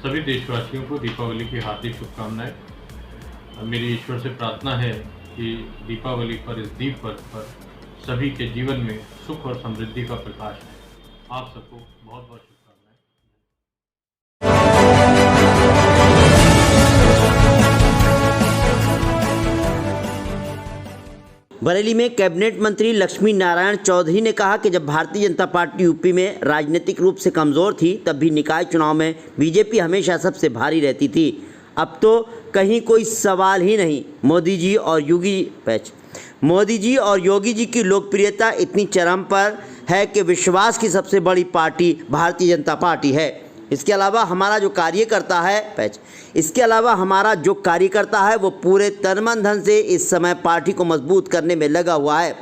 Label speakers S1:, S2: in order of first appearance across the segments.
S1: सभी देशवासियों को दीपावली की हार्दिक शुभकामनाएं। मेरी ईश्वर से प्रार्थना है कि दीपावली पर, इस दीप पर्व पर सभी के जीवन में सुख और समृद्धि का प्रकाश है। आप सबको बहुत बहुत शुभकामनाएं।
S2: बरेली में कैबिनेट मंत्री लक्ष्मी नारायण चौधरी ने कहा कि जब भारतीय जनता पार्टी यूपी में राजनीतिक रूप से कमज़ोर थी तब भी निकाय चुनाव में बीजेपी हमेशा सबसे भारी रहती थी। अब तो कहीं कोई सवाल ही नहीं। मोदी जी और योगी जी की लोकप्रियता इतनी चरम पर है कि विश्वास की सबसे बड़ी पार्टी भारतीय जनता पार्टी है। इसके अलावा हमारा जो कार्यकर्ता है वो पूरे तन मन धन से इस समय पार्टी को मजबूत करने में लगा हुआ है।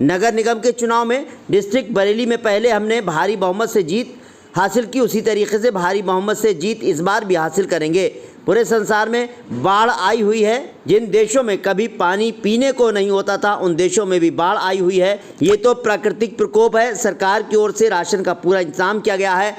S2: नगर निगम के चुनाव में डिस्ट्रिक्ट बरेली में पहले हमने भारी बहुमत से जीत हासिल की, उसी तरीके से भारी बहुमत से जीत इस बार भी हासिल करेंगे। पूरे संसार में बाढ़ आई हुई है। जिन देशों में कभी पानी पीने को नहीं होता था उन देशों में भी बाढ़ आई हुई है। ये तो प्राकृतिक प्रकोप है। सरकार की ओर से राशन का पूरा इंतजाम किया गया है।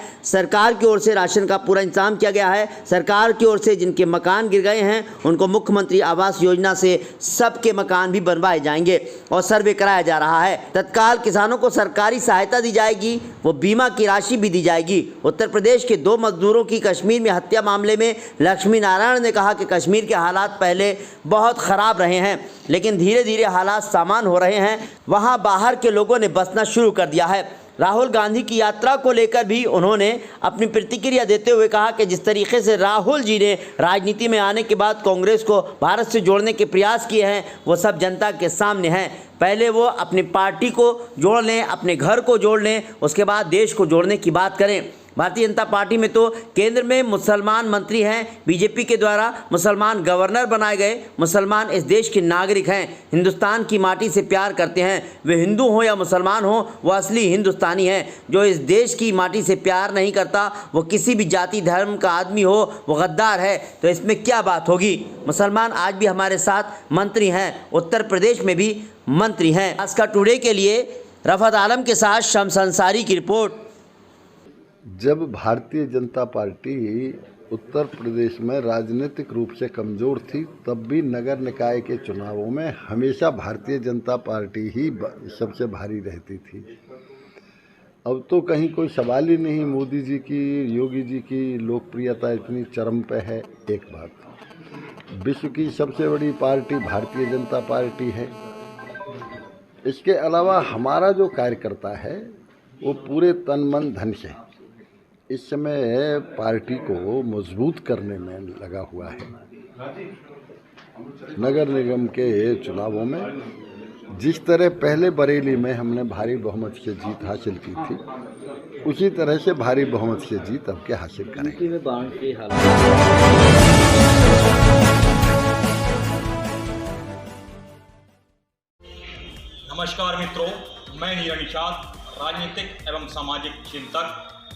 S2: सरकार की ओर से जिनके मकान गिर गए हैं उनको मुख्यमंत्री आवास योजना से सबके मकान भी बनवाए जाएंगे और सर्वे कराया जा रहा है। तत्काल किसानों को सरकारी सहायता दी जाएगी, वो बीमा की राशि भी दी जाएगी। उत्तर प्रदेश के 2 मजदूरों की कश्मीर में हत्या मामले में लक्ष्मी नारायण ने कहा कि कश्मीर के हालात पहले बहुत ख़राब रहे हैं, लेकिन धीरे धीरे हालात सामान्य हो रहे हैं। वहां बाहर के लोगों ने बसना शुरू कर दिया है। राहुल गांधी की यात्रा को लेकर भी उन्होंने अपनी प्रतिक्रिया देते हुए कहा कि जिस तरीके से राहुल जी ने राजनीति में आने के बाद कांग्रेस को भारत से जोड़ने के प्रयास किए हैं वो सब जनता के सामने हैं। पहले वो अपनी पार्टी को जोड़ लें, अपने घर को जोड़ लें, उसके बाद देश को जोड़ने की बात करें। भारतीय जनता पार्टी में तो केंद्र में मुसलमान मंत्री हैं, बीजेपी के द्वारा मुसलमान गवर्नर बनाए गए। मुसलमान इस देश के नागरिक हैं, हिंदुस्तान की माटी से प्यार करते हैं। वे हिंदू हों या मुसलमान हों, वो असली हिंदुस्तानी हैं। जो इस देश की माटी से प्यार नहीं करता वो किसी भी जाति धर्म का आदमी हो, वो गद्दार है। तो इसमें क्या बात होगी। मुसलमान आज भी हमारे साथ मंत्री हैं, उत्तर प्रदेश में भी मंत्री हैं। आज का टुडे के लिए रफत आलम के साथ शम्स अंसारी की रिपोर्ट।
S3: जब भारतीय जनता पार्टी उत्तर प्रदेश में राजनीतिक रूप से कमज़ोर थी तब भी नगर निकाय के चुनावों में हमेशा भारतीय जनता पार्टी ही सबसे भारी रहती थी। अब तो कहीं कोई सवाल ही नहीं। मोदी जी की, योगी जी की लोकप्रियता इतनी चरम पे है। एक बात, विश्व की सबसे बड़ी पार्टी भारतीय जनता पार्टी है। इसके अलावा हमारा जो कार्यकर्ता है वो पूरे तन मन धन से इस समय पार्टी को मजबूत करने में लगा हुआ है। नगर निगम के चुनावों में जिस तरह पहले बरेली में हमने भारी बहुमत से जीत हासिल की थी उसी तरह से भारी बहुमत से जीत अब के हासिल करेंगे।
S4: नमस्कार मित्रों, मैं नीरज निषाद, राजनीतिक एवं सामाजिक चिंतक।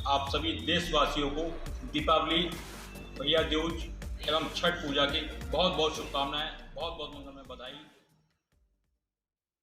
S4: आप सभी देशवासियों को दीपावली, भैया दूज एवं छठ पूजा की बहुत बहुत शुभकामनाएं, बहुत बहुत मंगलमय बधाई।